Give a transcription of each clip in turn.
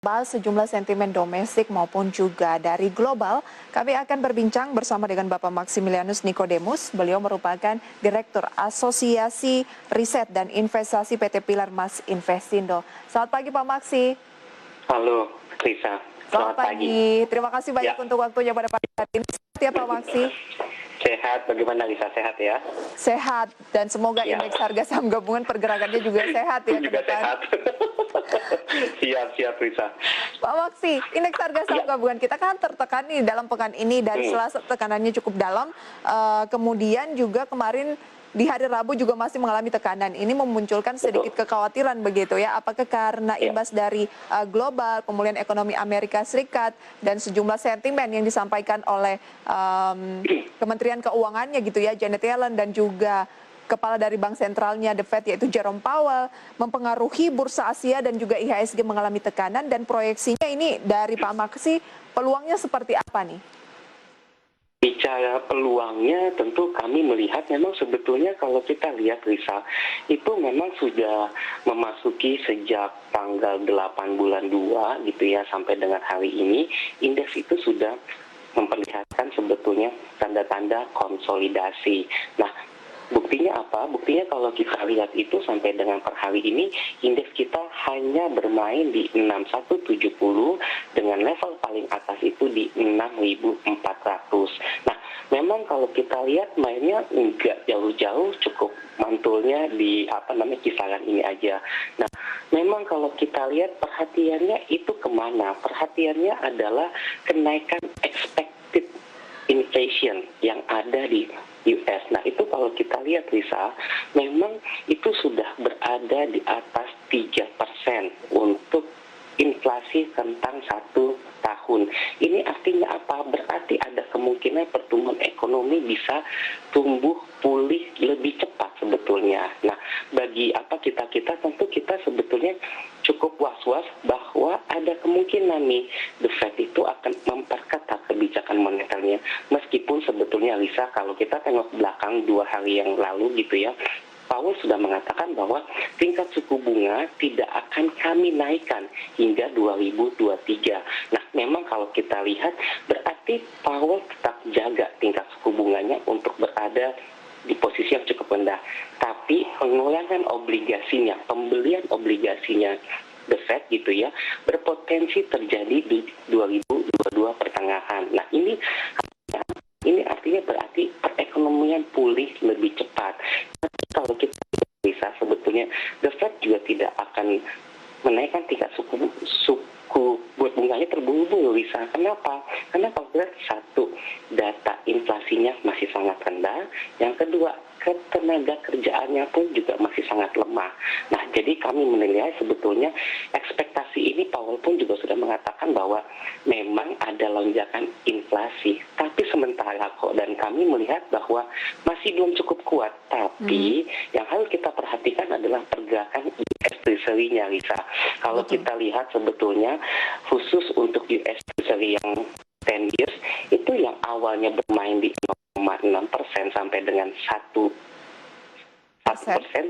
Bahas sejumlah sentimen domestik maupun juga dari global, kami akan berbincang bersama dengan Bapak Maximilianus Nikodemus. Beliau merupakan Direktur Asosiasi Riset dan Investasi PT Pilar Mas Investindo. Selamat pagi Pak Maxi. Halo Risa, Selamat pagi. Terima kasih banyak untuk waktunya pada pagi hari ini. Sehat ya Pak Maxi? Sehat, bagaimana Risa? Sehat ya? Sehat, dan semoga indeks harga saham gabungan pergerakannya juga sehat ya ke Juga depan. sehat. Siap Risa. Pak Maksi, indeks harga saham gabungan kita kan tertekan nih dalam pekan ini, dari Selasa tekanannya cukup dalam, kemudian juga kemarin di hari Rabu juga masih mengalami tekanan. Ini memunculkan sedikit kekhawatiran begitu ya, apakah karena imbas dari global, pemulihan ekonomi Amerika Serikat, dan sejumlah sentimen yang disampaikan oleh Kementerian Keuangannya gitu ya, Janet Yellen, dan juga Kepala dari Bank Sentralnya The Fed yaitu Jerome Powell, mempengaruhi bursa Asia dan juga IHSG mengalami tekanan, dan proyeksinya ini dari Pak Maksi, peluangnya seperti apa nih? Bicara peluangnya, tentu kami melihat memang sebetulnya kalau kita lihat Risa, itu memang sudah memasuki sejak tanggal 8 bulan 2 gitu ya, sampai dengan hari ini, indeks itu sudah memperlihatkan sebetulnya tanda-tanda konsolidasi. Nah, buktinya apa? Buktinya kalau kita lihat itu sampai dengan per hari ini, indeks kita hanya bermain di 6170 dengan level paling atas itu di 6400. Nah, memang kalau kita lihat mainnya enggak jauh-jauh, cukup mantulnya di kisaran ini aja. Nah, memang kalau kita lihat perhatiannya itu kemana? Perhatiannya adalah kenaikan expected inflation yang ada di US. Nah, itu kalau kita lihat Risa, memang itu sudah berada di atas 3% untuk inflasi tentang 1 tahun. Ini artinya apa? Berarti ada kemungkinan pertumbuhan ekonomi bisa tumbuh pulih lebih cepat sebetulnya. Nah, bagi kita tentu kita sebetulnya cukup was-was bahwa ada kemungkinan nih The Fed itu akan memperketat kebijakan moneternya, meskipun sebetulnya Lisa, kalau kita tengok belakang 2 hari yang lalu gitu ya, Powell sudah mengatakan bahwa tingkat suku bunga tidak akan kami naikkan hingga 2023. Nah, memang kalau kita lihat berarti Powell tetap jaga tingkat suku bunganya untuk berada di posisi yang cukup rendah. Tapi pengurangan obligasinya, pembelian obligasinya The Fed gitu ya, berpotensi terjadi di 2022 pertengahan. Nah, ini artinya berarti perekonomian pulih lebih cepat. Tapi kalau kita bisa sebetulnya The Fed juga tidak akan menaikkan tingkat suku buat bunganya terburu-buru bisa. Kenapa? Karena kalau kita satu, data inflasinya masih sangat rendah. Yang kedua, ketenaga kerjaannya pun juga masih sangat lemah. Nah, jadi kami menilai sebetulnya ekspektasi ini Powell pun juga sudah mengatakan bahwa memang ada lonjakan inflasi. Tapi sementara kok, dan kami melihat bahwa masih belum cukup kuat. Tapi yang harus kita perhatikan adalah pergerakan US Treasury-nya, Lisa. Kalau kita lihat sebetulnya khusus untuk US Treasury yang 10 years itu yang awalnya bermain di 0,6% sampai dengan 1%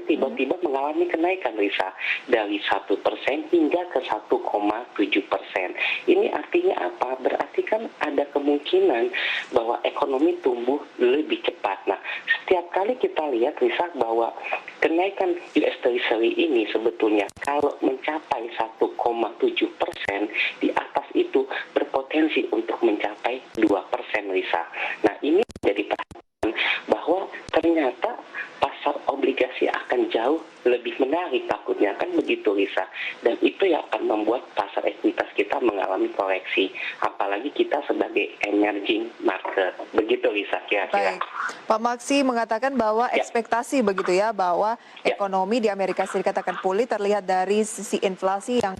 tiba-tiba mengalami kenaikan Risa dari 1% hingga ke 1,7%. Ini artinya apa? Berarti kan ada kemungkinan bahwa ekonomi tumbuh lebih cepat. Nah, setiap kali kita lihat Risa bahwa kenaikan US Treasury ini sebetulnya kalau mencapai 1,7%, di atas itu berpotensi untuk mencapai 2% Risa. Nah, ini jadi perhatian bahwa ternyata pasar obligasi akan jauh lebih menarik takutnya, kan begitu Lisa. Dan itu yang akan membuat pasar ekuitas kita mengalami koreksi, apalagi kita sebagai emerging market. Begitu Lisa kira-kira. Baik, Pak Maksi mengatakan bahwa ekspektasi begitu ya, bahwa ekonomi di Amerika Serikat akan pulih, terlihat dari sisi inflasi yang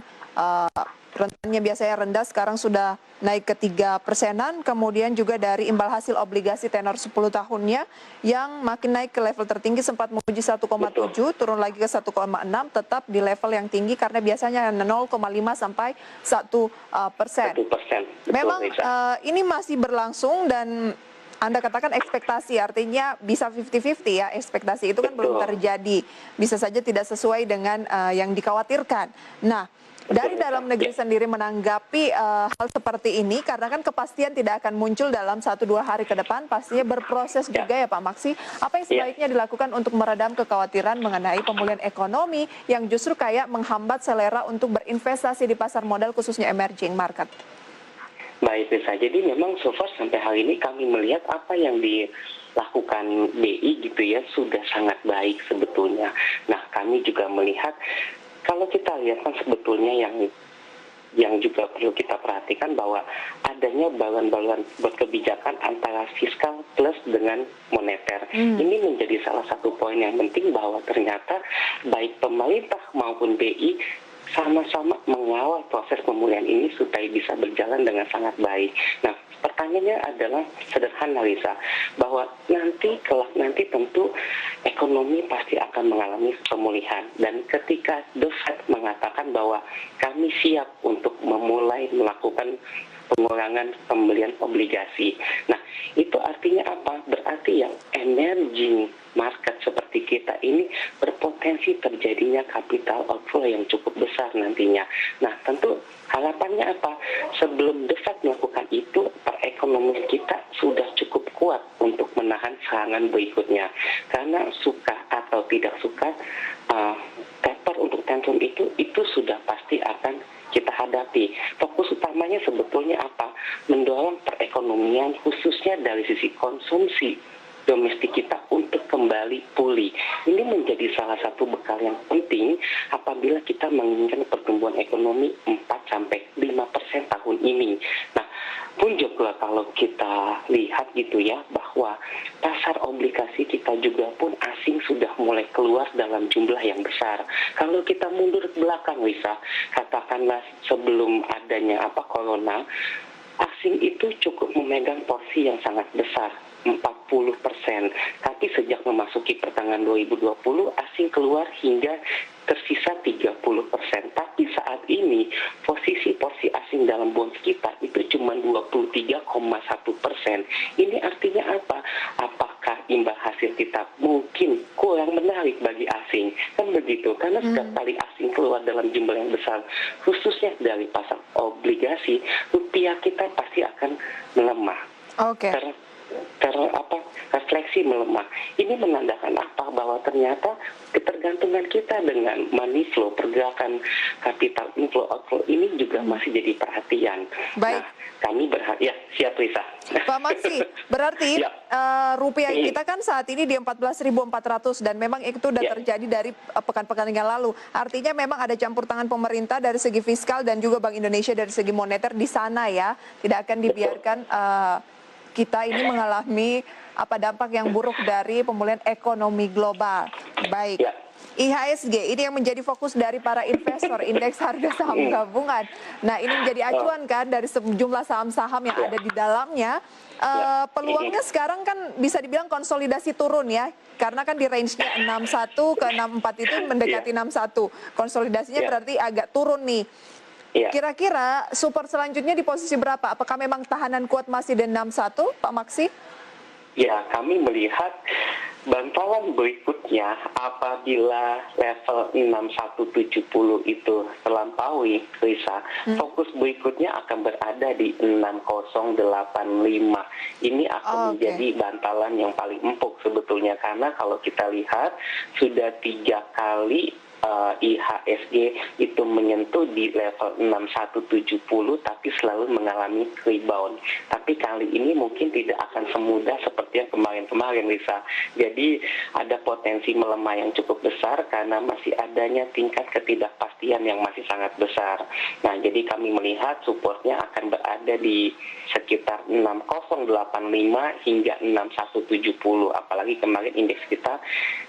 rentannya biasanya rendah, sekarang sudah naik ke 3%-an, kemudian juga dari imbal hasil obligasi tenor 10 tahunnya yang makin naik ke level tertinggi, sempat menuju 1,7, turun lagi ke 1,6, tetap di level yang tinggi karena biasanya 0,5 sampai 1%. Memang ini masih berlangsung, dan Anda katakan ekspektasi, artinya bisa 50-50 ya, ekspektasi itu kan belum terjadi, bisa saja tidak sesuai dengan yang dikhawatirkan. Nah, Dari dalam negeri sendiri menanggapi hal seperti ini, karena kan kepastian tidak akan muncul dalam 1-2 hari ke depan, pastinya berproses juga ya Pak Maksi. Apa yang sebaiknya dilakukan untuk meredam kekhawatiran mengenai pemulihan ekonomi yang justru kayak menghambat selera untuk berinvestasi di pasar modal khususnya emerging market? Baik, Risa. Jadi memang so far sampai hari ini kami melihat apa yang dilakukan BI gitu ya sudah sangat baik sebetulnya. Nah, kami juga melihat kalau kita lihat kan sebetulnya yang juga perlu kita perhatikan bahwa adanya balon-balon buat kebijakan antara fiskal plus dengan moneter. Ini menjadi salah satu poin yang penting bahwa ternyata baik pemerintah maupun BI sama-sama mengawal proses pemulihan ini supaya bisa berjalan dengan sangat baik. Nah, pertanyaannya adalah sederhana, Lisa, bahwa kelak nanti tentu ekonomi pasti akan mengalami pemulihan. Dan ketika The Fed mengatakan bahwa kami siap untuk memulai melakukan pengurangan pembelian obligasi. Nah, itu artinya apa? Berarti yang emerging market seperti kita ini berpotensi terjadinya capital outflow yang cukup besar nantinya. Nah, tentu harapannya apa? Sebelum The Fed melakukan itu, perekonomian kita sudah cukup kuat untuk menahan serangan berikutnya. Karena suka atau tidak suka, taper untuk tantrum itu sudah pasti akan kita hadapi. Fokus utamanya sebetulnya apa? Mendorong perekonomian khususnya dari sisi konsumsi domestik kita untuk kembali pulih. Ini menjadi salah satu bekal yang penting apabila kita menginginkan pertumbuhan ekonomi 4-5% tahun ini. Nah, pun juga kalau kita lihat gitu ya bahwa pasar obligasi kita juga pun asing sudah mulai keluar dalam jumlah yang besar. Kalau kita mundur ke belakang, Lisa, katakanlah sebelum adanya corona, asing itu cukup memegang porsi yang sangat besar, 40%. Tapi sejak memasuki pertengahan 2020, asing keluar hingga tersisa 30%. Tapi saat ini, posisi porsi asing dalam bonds kita itu cuma 23,1%. Ini artinya apa? Apakah imbal hasil kita mungkin kurang menarik bagi asing? Kan begitu, karena setiap kali asing keluar dalam jumlah yang besar, khususnya dari pasar obligasi, rupiah kita pasti akan melemah. Oke. Refleksi melemah. Ini menandakan apa? Bahwa ternyata ketergantungan kita dengan money flow, pergerakan kapital inflow outflow ini juga masih jadi perhatian. Baik. Nah, kami berharap, ya siap Lisa. Pak Maksi, berarti Ya. Rupiah kita kan saat ini di 14.400 dan memang itu sudah terjadi dari pekan-pekan yang lalu. Artinya memang ada campur tangan pemerintah dari segi fiskal dan juga Bank Indonesia dari segi moneter di sana ya. Tidak akan dibiarkan kita ini mengalami dampak yang buruk dari pemulihan ekonomi global. Baik. IHSG ini yang menjadi fokus dari para investor, indeks harga saham gabungan. Nah, ini menjadi acuan kan dari sejumlah saham-saham yang ada di dalamnya. Peluangnya sekarang kan bisa dibilang konsolidasi turun ya. Karena kan di range-nya 61 ke 64 itu mendekati 61. Konsolidasinya berarti agak turun nih. Kira-kira support selanjutnya di posisi berapa? Apakah memang tahanan kuat masih di 61, Pak Maksi? Ya, kami melihat bantalan berikutnya apabila level 6170 itu terlampaui, Risa, fokus berikutnya akan berada di 6085. Ini akan menjadi bantalan yang paling empuk sebetulnya, karena kalau kita lihat sudah 3 kali IHSG itu menyentuh di level 6170 tapi selalu mengalami rebound. Tapi kali ini mungkin tidak akan semudah seperti yang kemarin-kemarin, Lisa. Jadi ada potensi melemah yang cukup besar karena masih adanya tingkat ketidakpastian yang masih sangat besar. Nah, jadi kami melihat supportnya akan berada di sekitar 6085 hingga 6170. Apalagi kemarin indeks kita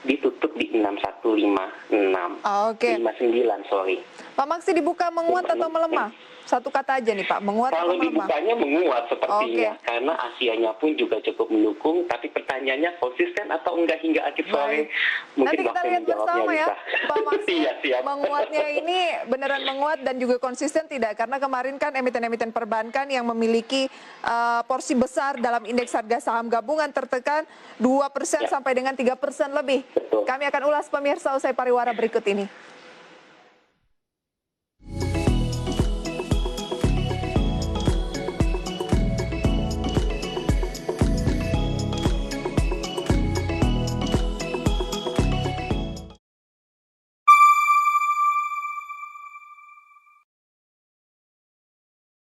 ditutup di 6156. Oke. 59, sorry. Pak Maksi, dibuka menguat atau melemah? Satu kata aja nih Pak, menguat atau Kalau melemah? dibukanya menguat sepertinya, karena Asianya pun juga cukup mendukung, tapi pertanyaannya konsisten atau enggak hingga akhir sore? Mungkin nanti kita lihat bersama ya, Pak Maksi. Siap. Menguatnya ini beneran menguat dan juga konsisten tidak? Karena kemarin kan emiten-emiten perbankan yang memiliki porsi besar dalam indeks harga saham gabungan tertekan 2% sampai dengan 3% lebih. Betul. Kami akan ulas pemirsa usai pariwara berikut ini.